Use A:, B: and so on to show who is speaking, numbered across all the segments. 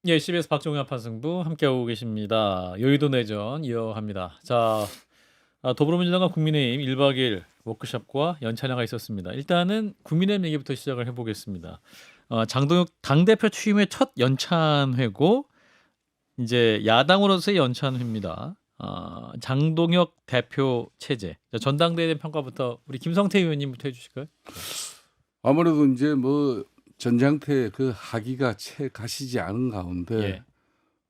A: 예, CBS 박종현 판승부 함께하고 계십니다. 여의도 내전 이어갑니다. 자, 더불어민주당과 국민의힘 1박 2일 워크숍과 연찬회가 있었습니다. 일단은 국민의힘 얘기부터 시작을 해보겠습니다. 장동혁 당대표 취임의 첫 연찬회고 이제 야당으로서의 연찬회입니다. 장동혁 대표 체제. 자, 전당대회에 대한 평가부터 우리 김성태 의원님부터 해주실까요?
B: 아무래도 이제 뭐 전장태 그 학위가 채 가시지 않은 가운데
A: 예.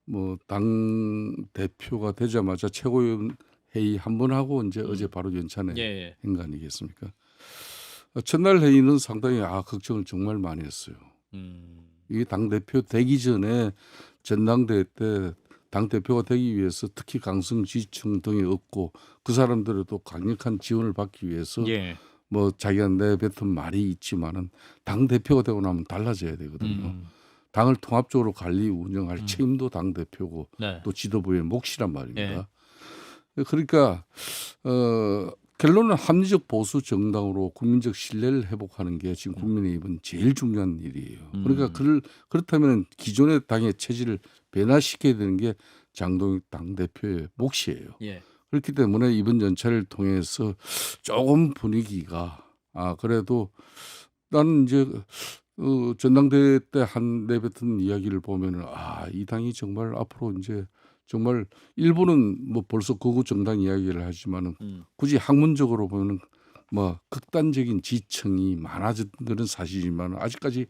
B: 뭐 당 대표가 되자마자 최고위원 회의 한 번 하고 이제 어제 바로 연찬회
A: 예.
B: 한 거 아니겠습니까? 첫날 회의는 상당히 걱정을 정말 많이 했어요. 이 당 대표 되기 전에 전당대회 때 당 대표가 되기 위해서 특히 강성 지지층 등이 없고 그 사람들의 또 강력한 지원을 받기 위해서
A: 예.
B: 뭐 자기가 내뱉은 말이 있지만은 당 대표가 되고 나면 달라져야 되거든요. 당을 통합적으로 관리 운영할 책임도 당 대표고
A: 네.
B: 또 지도부의 몫이란 말입니다.
A: 예.
B: 그러니까 결론은 합리적 보수 정당으로 국민적 신뢰를 회복하는 게 지금 국민의힘은 제일 중요한 일이에요. 그러니까 그렇다면 기존의 당의 체질을 변화시켜야 되는 게 장동혁 당 대표의 몫이에요.
A: 예.
B: 그렇기 때문에 이번 연차를 통해서 조금 분위기가 그래도 나는 이제 전당대회 때 한 내뱉은 이야기를 보면은 이 당이 정말 앞으로 이제 정말 일부는 뭐 벌써 극우 정당 이야기를 하지만은 굳이 학문적으로 보면은 뭐 극단적인 지층이 많아진 그런 사실이지만 아직까지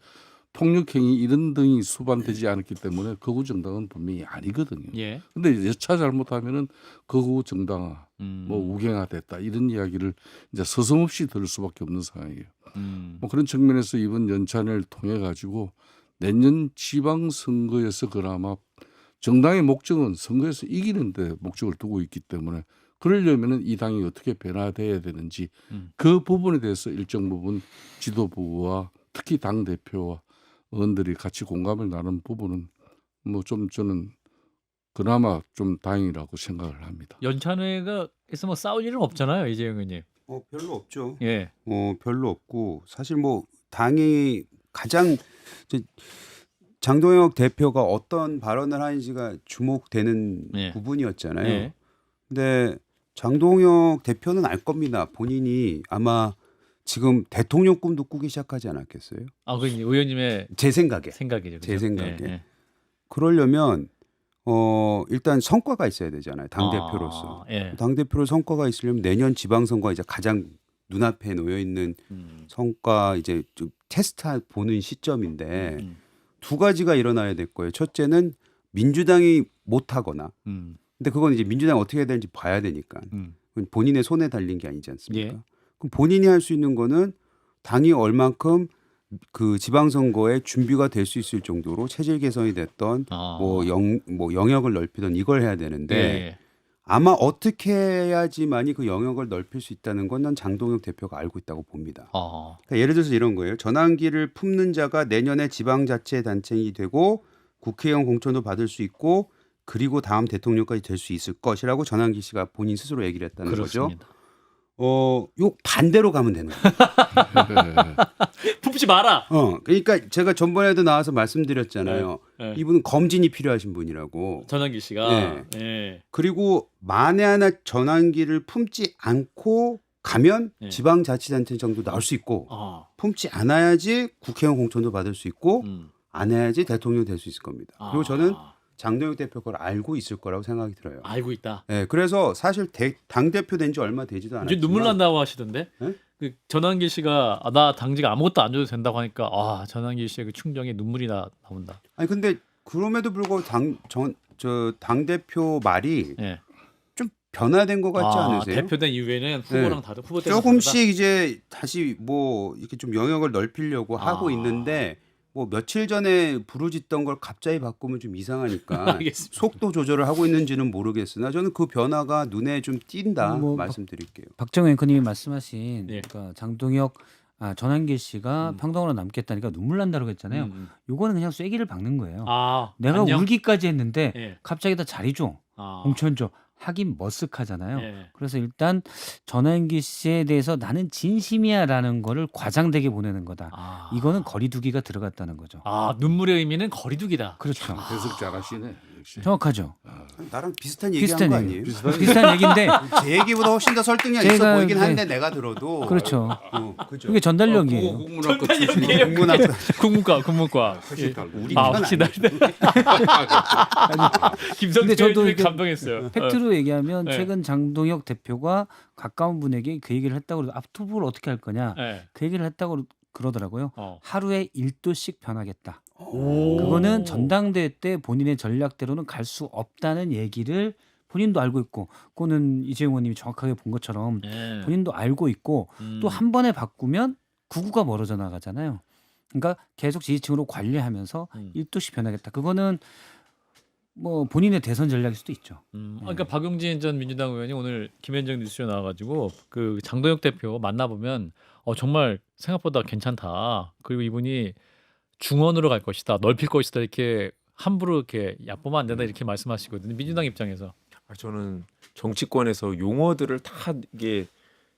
B: 폭력행위 이런 등이 수반되지 않았기 때문에 극우 정당은 분명히 아니거든요.
A: 예.
B: 근데 여차 잘못하면은 극우 정당화, 뭐 우경화됐다 이런 이야기를 이제 서슴없이 들을 수밖에 없는 상황이에요. 뭐 그런 측면에서 이번 연찬을 통해 가지고 내년 지방선거에서 그나마 정당의 목적은 선거에서 이기는데 목적을 두고 있기 때문에 그러려면은 이 당이 어떻게 변화돼야 되는지 그 부분에 대해서 일정 부분 지도부와 특히 당 대표와 의원들이 같이 공감을 나눈 부분은 뭐 좀 저는 그나마 좀 다행이라고 생각을 합니다.
A: 연찬회가 있어 뭐 싸울 일은 없잖아요, 이재용 의원님.
C: 별로 없죠.
A: 예.
C: 별로 없고 사실 뭐 당이 가장 장동혁 대표가 어떤 발언을 하는지가 주목되는
A: 예.
C: 부분이었잖아요.
A: 예.
C: 근데 장동혁 대표는 알 겁니다. 본인이 아마 지금 대통령 꿈도 꾸기 시작하지 않았겠어요?
A: 그 의원님의
C: 제 생각에.
A: 생각이죠.
C: 제
A: 그죠?
C: 생각에.
A: 예.
C: 그러려면 일단 성과가 있어야 되잖아요. 당 대표로서.
A: 예.
C: 당 대표로 성과가 있으려면 내년 지방선거 이제 가장 눈앞에 놓여 있는 성과 이제 좀 테스트 보는 시점인데 두 가지가 일어나야 될 거예요. 첫째는 민주당이 못하거나, 근데 그건 이제 민주당 어떻게 해야 되는지 봐야 되니까 그건 본인의 손에 달린 게 아니지 않습니까?
A: 예.
C: 그럼 본인이 할 수 있는 거는 당이 얼만큼 그 지방선거에 준비가 될 수 있을 정도로 체질 개선이 됐던 뭐 영역을 넓히던 이걸 해야 되는데
A: 예.
C: 아마 어떻게 해야지만이 그 영역을 넓힐 수 있다는 건 난 장동혁 대표가 알고 있다고 봅니다. 그러니까 예를 들어서 이런 거예요. 전환기를 품는 자가 내년에 지방자치단체장이 되고 국회의원 공천도 받을 수 있고 그리고 다음 대통령까지 될 수 있을 것이라고 전환기 씨가 본인 스스로 얘기를 했다는
A: 그렇습니다.
C: 거죠. 요 반대로 가면 되는 거예요.
A: 품지 마라.
C: 그러니까 제가 전번에도 나와서 말씀드렸잖아요.
A: 네.
C: 이분은 검진이 필요하신 분이라고.
A: 전환기 씨가.
C: 네.
A: 예.
C: 그리고 만에 하나 전환기를 품지 않고 가면
A: 네.
C: 지방자치단체 정도 나올 수 있고 품지 않아야지 국회의원 공천도 받을 수 있고 안 해야지 대통령 될 수 있을 겁니다. 그리고 저는 장동혁 대표 걸 알고 있을 거라고 생각이 들어요.
A: 알고 있다.
C: 네, 그래서 사실 당 대표 된 지 얼마 되지도 않았지만
A: 이제 눈물 난다고 하시던데.
C: 네?
A: 그 전환기 씨가 나 당직 아무것도 안 줘도 된다고 하니까 전환기 씨의 그 충정에 눈물이 나온다.
C: 아니 근데 그럼에도 불구하고 당 대표 말이
A: 예.
C: 좀 변화된 것 같지 않으세요?
A: 대표된 이후에는 후보랑 다르 후보 때랑
C: 조금씩 이제 다시 뭐 이렇게 좀 영역을 넓히려고 하고 있는데 뭐 며칠 전에 부르짖던 걸 갑자기 바꾸면 좀 이상하니까
A: 알겠습니다.
C: 속도 조절을 하고 있는지는 모르겠으나 저는 그 변화가 눈에 좀 띈다 말씀드릴게요.
D: 박정현 앵커님이 말씀하신
A: 예.
D: 그러니까 장동혁 전환길 씨가 평당으로 남겠다니까 눈물 난다고 했잖아요. 요거는 그냥 쐐기를 박는 거예요. 내가
A: 안녕?
D: 울기까지 했는데
A: 예.
D: 갑자기 다 자리 줘. 공천 줘. 하긴 머쓱하잖아요.
A: 예.
D: 그래서 일단 전환기 씨에 대해서 나는 진심이야라는 거를 과장되게 보내는 거다.
A: 아.
D: 이거는 거리두기가 들어갔다는 거죠.
A: 아, 눈물의 의미는 거리두기다.
D: 그렇죠.
B: 해석 잘하시네. 역시.
D: 정확하죠.
C: 나랑 비슷한 얘기한
D: 비슷한
C: 거
D: 얘기.
C: 아니에요?
D: 비슷한 얘기인데
C: 제 얘기보다 훨씬 더 설득이 있어
D: 제가
C: 보이긴
D: 네.
C: 한데 내가 들어도
D: 그렇죠.
C: 그죠.
D: 그게 전달력이에요.
B: 국문학과
C: 국문학
A: 국문과. 예.
C: 우리
A: 아,
C: 편은
A: 혹시
C: 아니죠.
A: 김성태
D: 근데 저도
A: 의원님이
D: 이게
A: 감동했어요.
D: 팩트로 얘기하면
A: 네.
D: 최근 장동혁 대표가 가까운 분에게 그 얘기를 했다고 그러고 앞투부를 어떻게 할 거냐
A: 예.
D: 그 얘기를 했다고 그러더라고요.
A: 어.
D: 하루에 1도씩 변하겠다.
A: 오.
D: 그거는 전당대회 때 본인의 전략대로는 갈 수 없다는 얘기를 본인도 알고 있고 그거는 이재용 의원님이 정확하게 본 것처럼
A: 예.
D: 본인도 알고 있고 또
A: 음.
D: 한 번에 바꾸면 구구가 멀어져 나가잖아요. 그러니까 계속 지지층으로 관리하면서
A: 음.
D: 1도씩 변하겠다. 그거는 뭐 본인의 대선 전략일 수도 있죠.
A: 그러니까 박용진 전 민주당 의원이 오늘 김현정 뉴스쇼 나와가지고 그 장동혁 대표 만나보면 정말 생각보다 괜찮다. 그리고 이분이 중원으로 갈 것이다, 넓힐 것이다 이렇게 함부로 이렇게 얕보면 안 된다 이렇게 말씀하시거든요. 민주당 입장에서.
E: 저는 정치권에서 용어들을 다 이게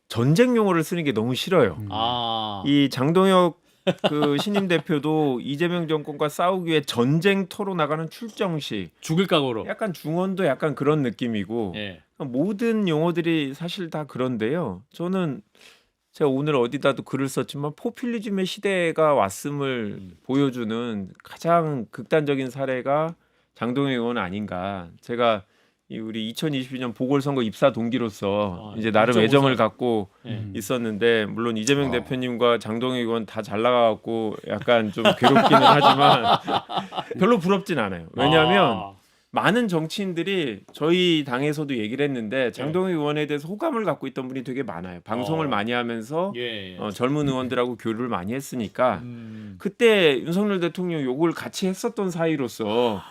E: 전쟁 용어를 쓰는 게 너무 싫어요.
A: 아,
E: 이 장동혁 그 신임 대표도 이재명 정권과 싸우기 위해 전쟁터로 나가는 출정시
A: 죽을 각오로.
E: 약간 중원도 약간 그런 느낌이고
A: 예.
E: 모든 용어들이 사실 다 그런데요. 저는 제가 오늘 어디다도 글을 썼지만 포퓰리즘의 시대가 왔음을 보여주는 가장 극단적인 사례가 장동혁 의원 아닌가. 제가 이 우리 2022년 보궐선거 입사 동기로서 이제 나름
A: 1.5
E: 애정을 갖고
A: 예.
E: 있었는데 물론 이재명 대표님과 장동혁 의원 다 잘 나가갖고 약간 좀 괴롭기는 하지만 별로 부럽진 않아요. 왜냐하면 많은 정치인들이 저희 당에서도 얘기를 했는데 장동혁 의원에 대해서 호감을 갖고 있던 분이 되게 많아요. 방송을 많이 하면서
A: 예.
E: 젊은 의원들하고 교류를 많이 했으니까 그때 윤석열 대통령 욕을 같이 했었던 사이로서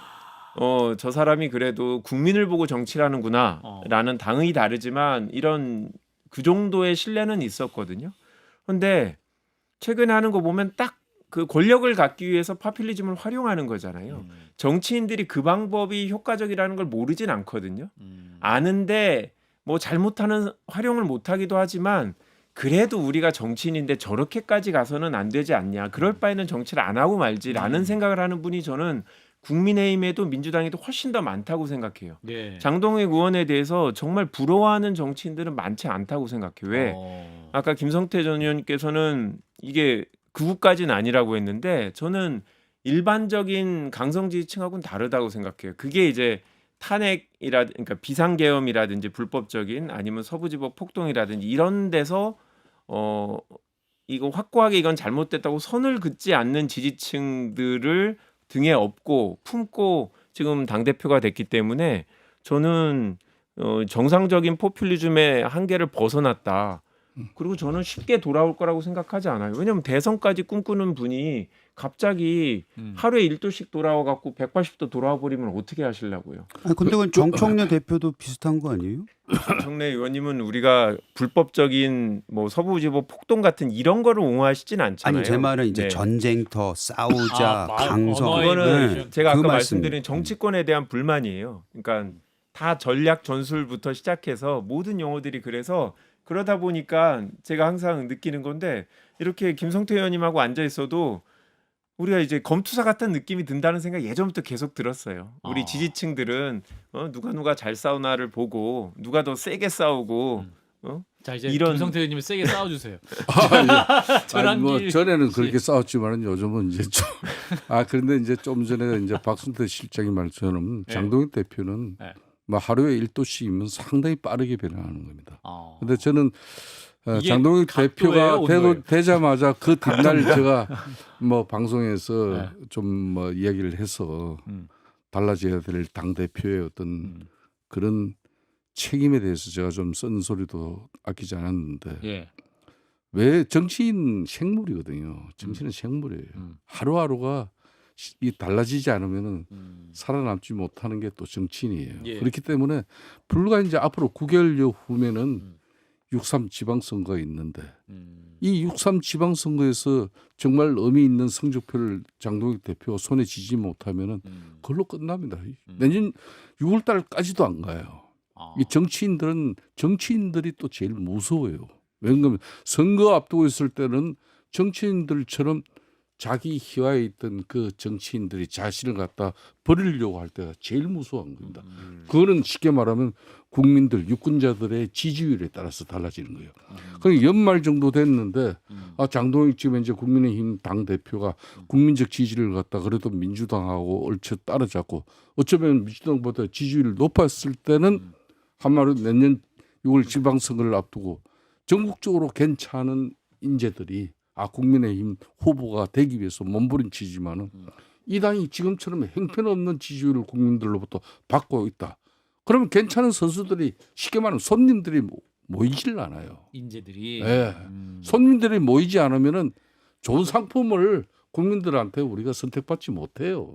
E: 저 사람이 그래도 국민을 보고 정치를 하는구나라는 당의 다르지만 이런 그 정도의 신뢰는 있었거든요. 그런데 최근에 하는 거 보면 딱 그 권력을 갖기 위해서 파퓰리즘을 활용하는 거잖아요. 정치인들이 그 방법이 효과적이라는 걸 모르진 않거든요. 아는데 뭐 잘못하는 활용을 못하기도 하지만 그래도 우리가 정치인인데 저렇게까지 가서는 안 되지 않냐. 그럴 바에는 정치를 안 하고 말지라는 생각을 하는 분이 저는 국민의힘에도 민주당에도 훨씬 더 많다고 생각해요.
A: 예.
E: 장동혁 의원에 대해서 정말 부러워하는 정치인들은 많지 않다고 생각해요. 왜? 아까 김성태 전 의원께서는 이게 극우까지는 아니라고 했는데 저는 일반적인 강성 지지층하고는 다르다고 생각해요. 그게 이제 그러니까 비상계엄이라든지 불법적인 아니면 서부지법 폭동이라든지 이런 데서 이거 확고하게 이건 잘못됐다고 선을 긋지 않는 지지층들을 등에 업고 품고 지금 당대표가 됐기 때문에 저는 정상적인 포퓰리즘의 한계를 벗어났다. 그리고 저는 쉽게 돌아올 거라고 생각하지 않아요. 왜냐하면 대선까지 꿈꾸는 분이 갑자기 하루에 1도씩 돌아와 갖고 180도 돌아와 버리면 어떻게 하시려고요?
C: 아니, 근데 그건 정청래 대표도 비슷한 거 아니에요?
E: 정청래 의원님은 우리가 불법적인 뭐 서부지법 폭동 같은 이런 거를 옹호하시진 않잖아요.
C: 아니 제 말은 이제
E: 네.
C: 전쟁터, 싸우자,
A: 말-
C: 강성
A: 언어의
E: 그거는
A: 네.
E: 제가
C: 그
E: 아까
C: 말씀.
E: 말씀드린 정치권에 대한 불만이에요. 그러니까 다 전략 전술부터 시작해서 모든 용어들이 그래서 그러다 보니까 제가 항상 느끼는 건데 이렇게 김성태 의원님하고 앉아 있어도 우리가 이제 검투사 같은 느낌이 든다는 생각 예전부터 계속 들었어요. 우리 지지층들은 누가 잘 싸우나를 보고 누가 더 세게 싸우고
A: 자 이제
E: 이런-
A: 김성태 의원님이 세게 싸워주세요.
B: 아니, 뭐
A: 전환기
B: 전에는
A: 씨.
B: 그렇게 싸웠지만은 요즘은 이제 좀 그런데 이제 좀 전에 이제 박순태 실장이 말처럼
A: 네.
B: 장동혁 대표는
A: 네.
B: 뭐 하루에 1도씩이면 상당히 빠르게 변화하는 겁니다.
A: 어.
B: 근데 저는
A: 이게
B: 장동혁
A: 각도예요,
B: 대표가
A: 온도예요?
B: 되자마자 그 뒷날 제가 뭐 방송에서
A: 네.
B: 좀 뭐 이야기를 해서 달라져야 될 당 대표의 어떤 그런 책임에 대해서 제가 좀 쓴소리도 아끼지 않았는데
A: 예.
B: 왜 정치인 생물이거든요. 정치는 생물이에요. 하루하루가 이 달라지지 않으면은 살아남지 못하는 게 또 정치인이에요.
A: 예.
B: 그렇기 때문에 불과 이제 앞으로 9개월여 후면은 6.3 지방선거가 있는데 이 6.3 지방선거에서 정말 의미 있는 성적표를 장동혁 대표가 손에 쥐지 못하면은 그걸로 끝납니다. 내년 6월달까지도 안 가요. 이 정치인들이 또 제일 무서워요. 왜냐하면 선거 앞두고 있을 때는 정치인들처럼 자기 희화에 있던 그 정치인들이 자신을 갖다 버리려고 할 때가 제일 무서운 겁니다. 그거는 쉽게 말하면 국민들, 유권자들의 지지율에 따라서 달라지는 거예요. 그러니까 연말 정도 됐는데 장동익 지금 이제 국민의힘 당 대표가 국민적 지지를 갖다 그래도 민주당하고 얼추 따라잡고 어쩌면 민주당보다 지지율이 높았을 때는 한마디로 내년 6월 지방선거를 앞두고 전국적으로 괜찮은 인재들이 국민의힘 후보가 되기 위해서 몸부림치지만은 이 당이 지금처럼 형편없는 지지율을 국민들로부터 받고 있다. 그러면 괜찮은 선수들이 쉽게 말하면 손님들이 모이질 않아요.
A: 인재들이.
B: 예. 손님들이 모이지 않으면은 좋은 상품을 국민들한테 우리가 선택받지 못해요.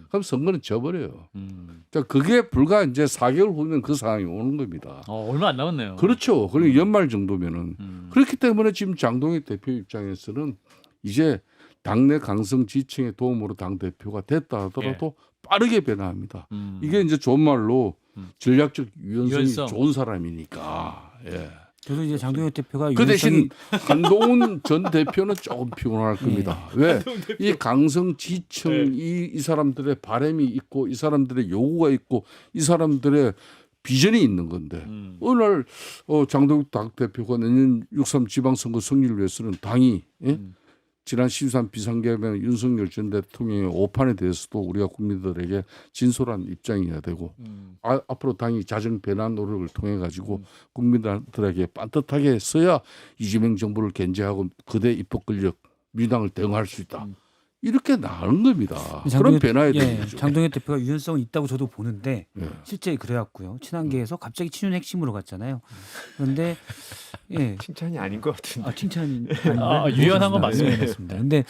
B: 그럼 선거는 져버려요. 그러니까 그게 불과 이제 4개월 후면 그 상황이 오는 겁니다.
A: 얼마 안 남았네요.
B: 그렇죠. 그리고 연말 정도면은 그렇기 때문에 지금 장동익 대표 입장에서는 이제 당내 강성 지층의 도움으로 당 대표가 됐다 하더라도 빠르게 변화합니다. 이게 이제 좋은 말로 전략적 유연성이 좋은 사람이니까. 예.
D: 저도 이제 장동혁 대표가
B: 그 대신 한동훈 전 대표는 조금 피곤할 겁니다. 왜? 이 강성 지층 이 사람들의 바람이 있고 이 사람들의 요구가 있고 이 사람들의 비전이 있는 건데 어느 날 장동혁 당 대표가 내년 6.3 지방선거 승리를 위해서는 당이 지난 13 비상계엄의 윤석열 전 대통령의 오판에 대해서도 우리가 국민들에게 진솔한 입장이어야 되고 앞으로 당이 자정 배난 노력을 통해 가지고 국민들에게 반듯하게 써야 이재명 정부를 견제하고 거대 입법 권력 민주당을 대응할 수 있다. 이렇게 나오는 겁니다. 그런 변화에 되는 거죠.
D: 장동혁 대표가 유연성이 있다고 저도 보는데
B: 예.
D: 실제 그래왔고요. 친한계에서 갑자기 친윤 핵심으로 갔잖아요. 그런데
E: 칭찬이 아닌 것 같은데.
D: 칭찬이
A: 유연한 건 맞습니다.
D: 네, 맞습니다. 근데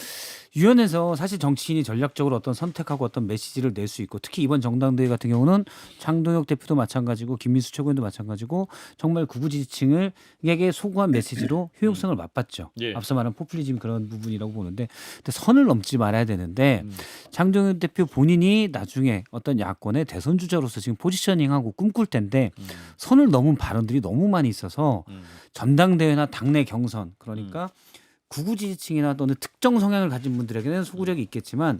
D: 유연해서 사실 정치인이 전략적으로 어떤 선택하고 어떤 메시지를 낼 수 있고 특히 이번 정당대회 같은 경우는 장동혁 대표도 마찬가지고 김민수 최고위원도 마찬가지고 정말 구구 지지층에게 소구한 메시지로 효용성을 맛봤죠.
A: 예.
D: 앞서 말한 포퓰리즘 그런 부분이라고 보는데 근데 선을 넘지 말아야 되는데 장동혁 대표 본인이 나중에 어떤 야권의 대선 주자로서 지금 포지셔닝하고 꿈꿀 텐데 선을 넘은 발언들이 너무 많이 있어서 전당대회나 당내 경선 그러니까 구구 지지층이나 또는 특정 성향을 가진 분들에게는 소구력이 있겠지만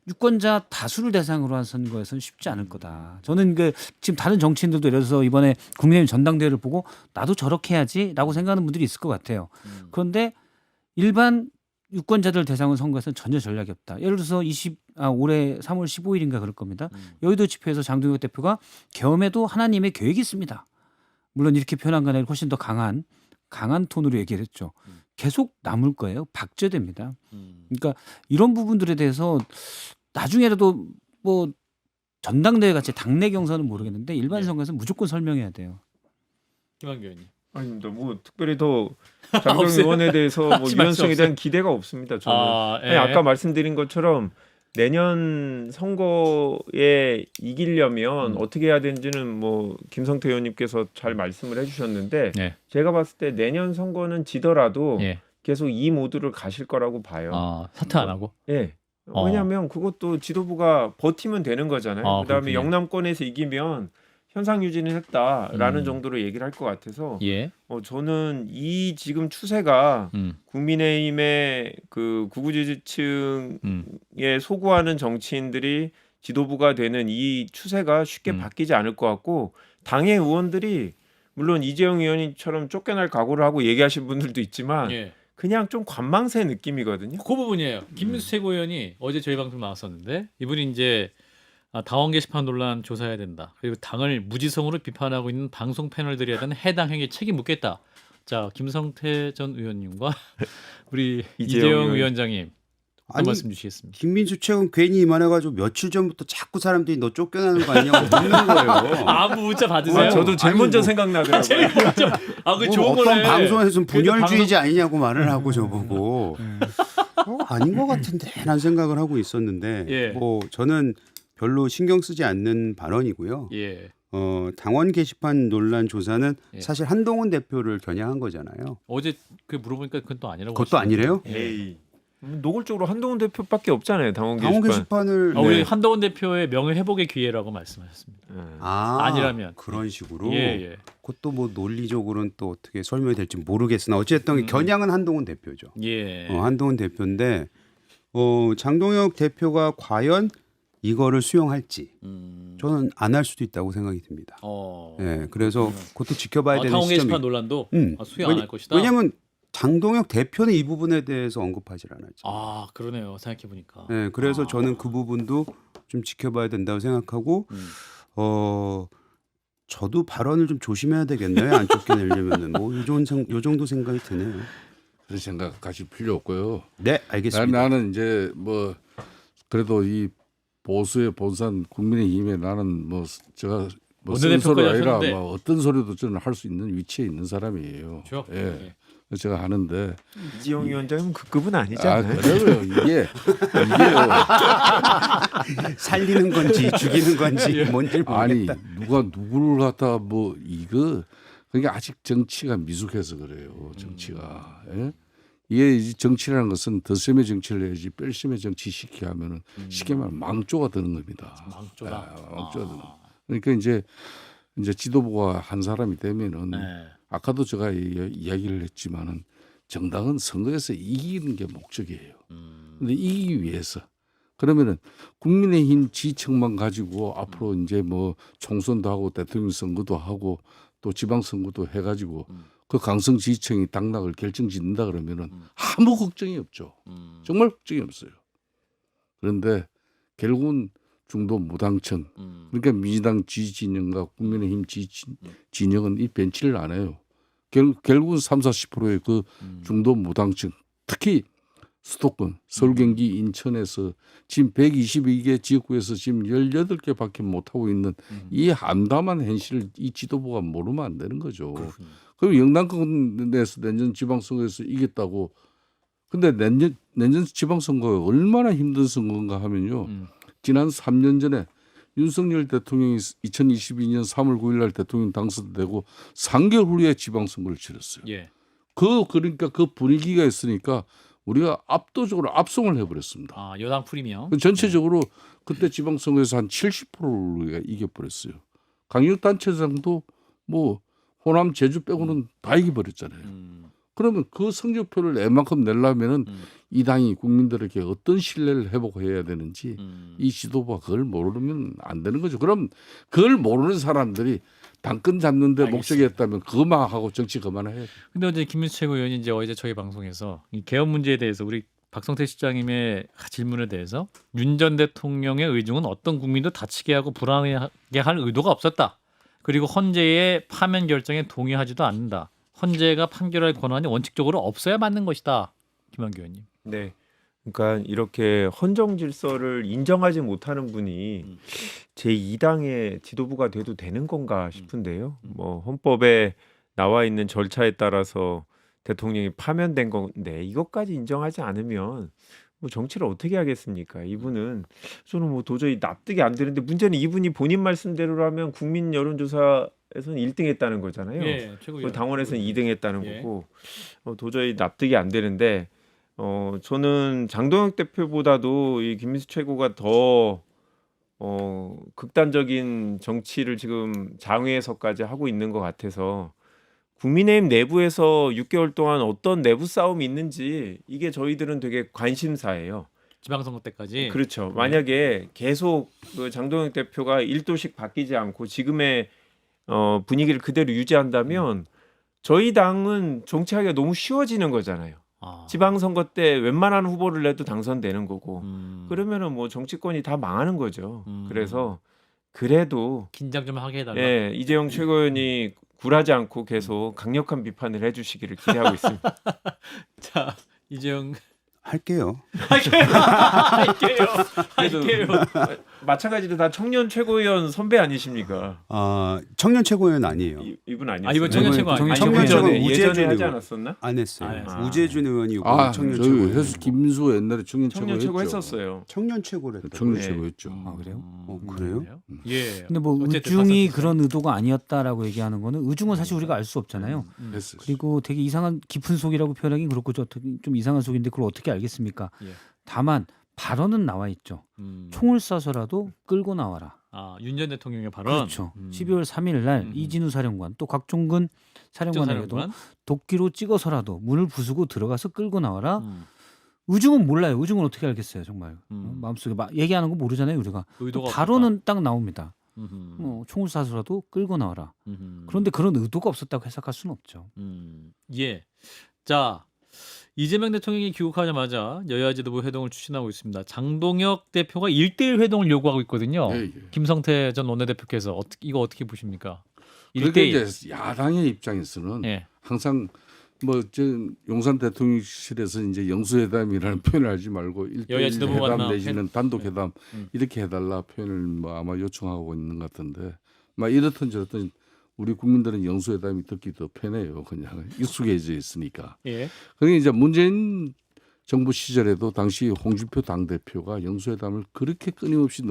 D: 유권자 다수를 대상으로 한 선거에서는 쉽지 않을 거다. 저는 지금 다른 정치인들도 예를 들어서 이번에 국민의힘 전당대회를 보고 나도 저렇게 해야지라고 생각하는 분들이 있을 것 같아요. 그런데 일반 유권자들 대상으로 선거에서는 전혀 전략이 없다. 예를 들어서 올해 3월 15일인가 그럴 겁니다. 여의도 집회에서 장동혁 대표가 계엄에도 하나님의 계획이 있습니다. 물론 이렇게 표현한 거 아니라 훨씬 더 강한 톤으로 얘기를 했죠. 계속 남을 거예요. 박제됩니다. 그러니까 이런 부분들에 대해서 나중에라도 뭐 전당대회 같이 당내 경선은 모르겠는데 일반 선거에서는 무조건 설명해야 돼요.
A: 김한규 의원님.
E: 아닙니다. 뭐 특별히 더 장동혁 의원에 대해서 뭐 유연성에 대한 기대가 없습니다. 저는 아까 말씀드린 것처럼 내년 선거에 이기려면 어떻게 해야 되는지는 뭐 김성태 의원님께서 잘 말씀을 해주셨는데 제가 봤을 때 내년 선거는 지더라도 계속 이 모드를 가실 거라고 봐요.
A: 사퇴 안 하고?
E: 예. 왜냐하면 그것도 지도부가 버티면 되는 거잖아요. 그다음에
A: 그렇군요.
E: 영남권에서 이기면 현상 유지는 했다라는 정도로 얘기를 할 것 같아서 저는 이 지금 추세가 국민의힘의 그 구구 지지층에 소구하는 정치인들이 지도부가 되는 이 추세가 쉽게 바뀌지 않을 것 같고 당의 의원들이 물론 이재용 의원님처럼 쫓겨날 각오를 하고 얘기하신 분들도 있지만 그냥 좀 관망세 느낌이거든요.
A: 그 부분이에요. 김민수 최고위원이 어제 저희 방송 나왔었는데 이분이 이제 당원 게시판 논란 조사해야 된다. 그리고 당을 무지성으로 비판하고 있는 방송 패널들에 대한 해당 행위 책임 묻겠다. 자, 김성태 전 의원님과 우리 이재용 위원장님 어떤 말씀 주시겠습니다.
C: 김민수 최고는 괜히 이만해가지고 며칠 전부터 자꾸 사람들이 너 쫓겨나는 거 아니냐고 묻는 거예요.
A: 아무 문자 받으세요?
E: 저도 제일 먼저 생각나더라고요.
A: 제일 먼저
C: 그
A: 좋은
C: 어떤
A: 거네.
C: 방송에서는 분열주의자 아니냐고 말을 하고 저보고 아닌 것 같은데 라는 생각을 하고 있었는데 뭐 저는 별로 신경 쓰지 않는 발언이고요. 당원 게시판 논란 조사는 사실 한동훈 대표를 겨냥한 거잖아요.
A: 어제 물어보니까 그건 또 아니라고.
C: 그것도 아니래요?
E: 에이. 노골적으로 한동훈 대표밖에 없잖아요. 당원
C: 당원
E: 게시판.
C: 게시판을
A: 우리 한동훈 대표의 명예 회복의 기회라고 말씀하셨습니다.
E: 네.
A: 아니라면.
C: 그런 식으로
A: 예.
C: 그것도 뭐 논리적으로는 또 어떻게 설명이 될지 모르겠으나 어쨌든 겨냥은 한동훈 대표죠.
A: 예.
C: 한동훈 대표인데 장동혁 대표가 과연 이거를 수용할지 저는 안 할 수도 있다고 생각이 듭니다. 예, 그래서 그것도 지켜봐야 되는
A: 당원 게시판
C: 시점이.
A: 논란도 수용 안 할 것이다.
C: 왜냐하면 장동혁 대표는 이 부분에 대해서 언급하지 않았죠.
A: 그러네요. 생각해 보니까.
C: 네, 그래서 저는 그 부분도 좀 지켜봐야 된다고 생각하고 저도 발언을 좀 조심해야 되겠네요. 안 쫓겨내려면은 요 정도 생각이 드네요.
B: 그런 생각 가질 필요 없고요.
C: 네, 알겠습니다.
B: 나는 이제 뭐 그래도 이 보수의 본산 국민의힘에 나는 뭐 제가 뭐
A: 원내대표까지
B: 쓴소리 아니라
A: 하셨는데.
B: 뭐 어떤 소리도 저는 할 수 있는 위치에 있는 사람이에요.
A: 그렇죠?
B: 예. 그래서 제가 하는데
E: 이지영 위원장은 그 급은 아니잖아요.
B: 그래요. 이게요.
C: 살리는 건지 죽이는 건지 뭔지
B: 아니
C: 모르겠다.
B: 누가 누구를 갖다 뭐 이거 그러니까 아직 정치가 미숙해서 그래요. 정치가. 예? 이게 이제 정치라는 것은 덧셈의 정치를 해야지 뺄셈의 정치 시키게 하면은 쉽게 말하면 망조가 되는 겁니다.
A: 망조다.
B: 망조가 되는. 그러니까 이제 지도부가 한 사람이 되면은 아까도 제가 이야기를 했지만은 정당은 선거에서 이기는 게 목적이에요. 근데 이기기 위해서 그러면은 국민의힘 지층만 가지고 앞으로 이제 뭐 총선도 하고 대통령 선거도 하고 또 지방선거도 해가지고 그 강성 지지층이 당락을 결정짓는다 그러면은 아무 걱정이 없죠. 정말 걱정이 없어요. 그런데 결국은 중도 무당층 그러니까 민주당 지지 진영과 국민의힘 지지 진영은 이 벤치를 안 해요. 결국은 30-40%의 그 중도 무당층 특히 수도권 서울 경기 인천에서 지금 122개 지역구에서 지금 18개밖에 못하고 있는 이 암담한 현실을 이 지도부가 모르면 안 되는 거죠. 그럼 영남권 내에서 내년 지방선거에서 이겼다고. 근데 내년 지방선거가 얼마나 힘든 선거인가 하면요. 지난 3년 전에 윤석열 대통령이 2022년 3월 9일 날 대통령 당선되고 3개월 후에 지방선거를 치렀어요.
A: 예.
B: 그러니까 그 분위기가 있으니까 우리가 압도적으로 압승을 해버렸습니다.
A: 여당 프리미엄.
B: 전체적으로 그때 지방선거에서 한 70%를 우리가 이겨버렸어요. 강력단체장도 뭐 호남 제주 빼고는 다 이겨버렸잖아요. 그러면 그 성적표를 내만큼 내려면은 이 당이 국민들에게 어떤 신뢰를 회복해야 되는지 이 지도부가 그걸 모르면 안 되는 거죠. 그럼 그걸 모르는 사람들이 당권 잡는데 목적이었다면 그것만 하고 정치 그만해야 돼.
A: 근데 어제 김민수 최고위원이 이제 어제 저희 방송에서 이 개헌 문제에 대해서 우리 박성태 실장님의 질문에 대해서 윤 전 대통령의 의중은 어떤 국민도 다치게 하고 불안하게 할 의도가 없었다. 그리고 헌재의 파면 결정에 동의하지도 않는다. 헌재가 판결할 권한이 원칙적으로 없어야 맞는 것이다. 김한규 의원님.
E: 네. 그러니까 이렇게 헌정 질서를 인정하지 못하는 분이 제2당의 지도부가 돼도 되는 건가 싶은데요. 뭐 헌법에 나와 있는 절차에 따라서 대통령이 파면된 건데 이것까지 인정하지 않으면 뭐 정치를 어떻게 하겠습니까? 이분은 저는 뭐 도저히 납득이 안 되는데 문제는 이분이 본인 말씀대로라면 국민 여론조사에서는 1등했다는 거잖아요.
A: 예, 최고위원.
E: 당원에서는 2등했다는
A: 예.
E: 거고 도저히 납득이 안 되는데 저는 장동혁 대표보다도 이 김민수 최고가 더 극단적인 정치를 지금 장외에서까지 하고 있는 것 같아서 국민의힘 내부에서 6개월 동안 어떤 내부 싸움이 있는지 이게 저희들은 되게 관심사예요.
A: 지방선거 때까지.
E: 그렇죠. 만약에 계속 그 장동혁 대표가 1도씩 바뀌지 않고 지금의 분위기를 그대로 유지한다면 저희 당은 정치하기가 너무 쉬워지는 거잖아요. 지방선거 때 웬만한 후보를 내도 당선되는 거고 그러면은 뭐 정치권이 다 망하는 거죠. 그래서 그래도
A: 긴장 좀 하게 해달라.
E: 예, 이재용 최고위원이 굴하지 않고 계속 강력한 비판을 해주시기를 기대하고 있습니다.
A: 자, 이재용
C: 할게요.
A: 할게요.
E: 마찬가지로 다 청년 최고위원 선배 아니십니까?
C: 청년 최고위원 아니에요.
E: 이분 아니었어요.
A: 이번 청년 최고 아니- 아니,
C: 청년 최고
E: 예전에
C: 우재준
E: 하지
C: 의원.
E: 않았었나?
C: 안 했어요.
A: 안 했어요.
C: 우재준 의원이고 청년
B: 저희
C: 최고.
B: 회수 김수 옛날에 청년
E: 청년
B: 최고
E: 최고
B: 했죠.
E: 했었어요.
C: 청년 최고를 했다고.
B: 청년
E: 네.
B: 최고였죠.
D: 아, 그래요?
C: 그래요?
A: 예.
D: 근데 뭐
A: 어쨌든
D: 의중이
A: 봤었어요.
D: 그런 의도가 아니었다라고 얘기하는 거는 의중은 사실 우리가 알 수 없잖아요.
B: 했어요.
D: 그리고 되게 이상한 깊은 속이라고 표현하긴 그렇고 좀 이상한 속인데 그걸 어떻게 알겠습니까?
A: 예.
D: 다만 발언은 나와 있죠. 총을 쏴서라도 끌고 나와라.
A: 윤 전 대통령의 발언.
D: 그렇죠. 12월 3일 날 이진우 사령관 또 각종근 사령관에게도
A: 사령관.
D: 도끼로 찍어서라도 문을 부수고 들어가서 끌고 나와라.
A: 음.
D: 의중은 몰라요. 의중은 어떻게 알겠어요, 정말.
A: 음.
D: 마음속에 얘기하는 거 모르잖아요, 우리가.
A: 의도가
D: 발언은 딱 나옵니다.
A: 없었다.
D: 총을 쏴서라도 끌고 나와라.
A: 음흠.
D: 그런데 그런 의도가 없었다고 해석할 수는 없죠.
A: 예. 자, 이재명 대통령이 귀국하자마자 여야 지도부 회동을 추진하고 있습니다. 장동혁 대표가 1대1 회동을 요구하고 있거든요.
B: 예, 예.
A: 김성태 전 원내대표께서 이거 어떻게 보십니까?
B: 그러니까
A: 1대1.
B: 이제 야당의 입장에서는
A: 예.
B: 항상 저 용산 대통령실에서 이제 영수회담이라는 표현을 하지 말고
A: 여야
B: 1대1
A: 지도부
B: 회담
A: 만남.
B: 내지는 단독 회담 이렇게 해달라 표현을 뭐 아마 요청하고 있는 것 같은데 막 이렇든 저렇든 우리 국민들은 영수회담이 듣기 더 편해요. 그냥 익숙해져 있으니까.
A: 예.
B: 그러니까 이제 문재인 정부 시절에도 당시 홍준표 당대표가 영수회담을 그렇게 끊임없이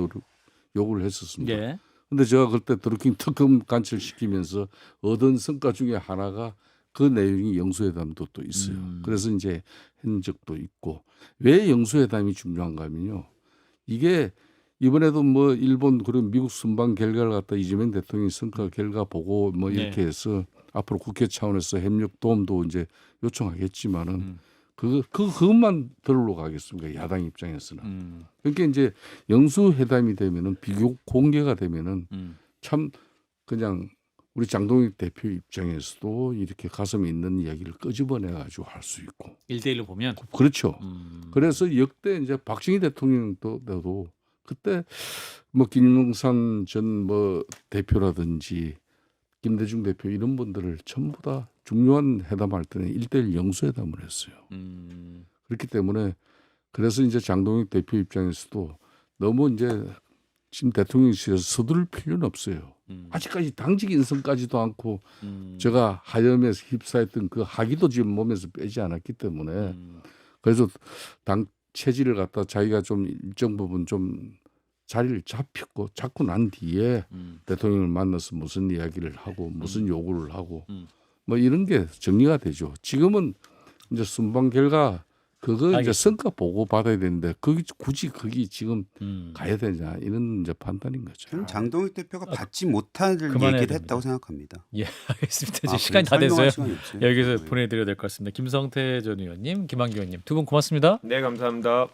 B: 요구를 했었습니다.
A: 예.
B: 근데 제가 그때 드루킹 특검 관철시키면서 얻은 성과 중에 하나가 그 내용이 영수회담도 또 있어요. 그래서 이제 한 적도 있고 왜 영수회담이 중요한가 하면요. 이게 이번에도 뭐 일본 그런 미국 순방 결과를 갖다 이재명 대통령이 성과 결과 보고 뭐 이렇게
A: 네.
B: 해서 앞으로 국회 차원에서 협력 도움도 이제 요청하겠지만은 그것만 들으러 가겠습니까? 야당 입장에서는. 그러니까 이제 영수회담이 되면은 비교 공개가 되면은 참 그냥 우리 장동혁 대표 입장에서도 이렇게 가슴에 있는 이야기를 끄집어내 가지고 할 수 있고
A: 1대1로 보면
B: 그렇죠. 그래서 역대 이제 박정희 대통령도 그때 뭐 김영삼 전 뭐 대표라든지 김대중 대표 이런 분들을 전부 다 중요한 회담할 때는 1대1 영수회담을 했어요. 그렇기 때문에 그래서 이제 장동혁 대표 입장에서도 너무 이제 지금 대통령실에서 서두를 필요는 없어요. 아직까지 당직 인선까지도 않고 제가 하염에 휩싸였던 그 학위도 지금 몸에서 빼지 않았기 때문에 그래서 당 체질을 갖다 자기가 좀 일정 부분 좀 자리를 잡고 난 뒤에 대통령을 만나서 무슨 이야기를 하고 무슨 요구를 하고 뭐 이런 게 정리가 되죠. 지금은 이제 순방 결과 그거 이제
A: 알겠습니다.
B: 성과 보고 받아야 되는데 굳이 거기 지금 가야 되냐 이런 이제 판단인 거죠.
C: 저는 장동혁 대표가 받지 못할
A: 그만해야
C: 얘기를
A: 됩니다.
C: 했다고 생각합니다.
A: 예, 알겠습니다. 이제
C: 아,
A: 시간이
C: 그래요?
A: 다 돼서요.
C: 설명할 시간이 없어요?
A: 여기서
C: 네.
A: 보내드려야 될 것 같습니다. 김성태 전 의원님, 김한규 의원님 두 분 고맙습니다.
E: 네, 감사합니다.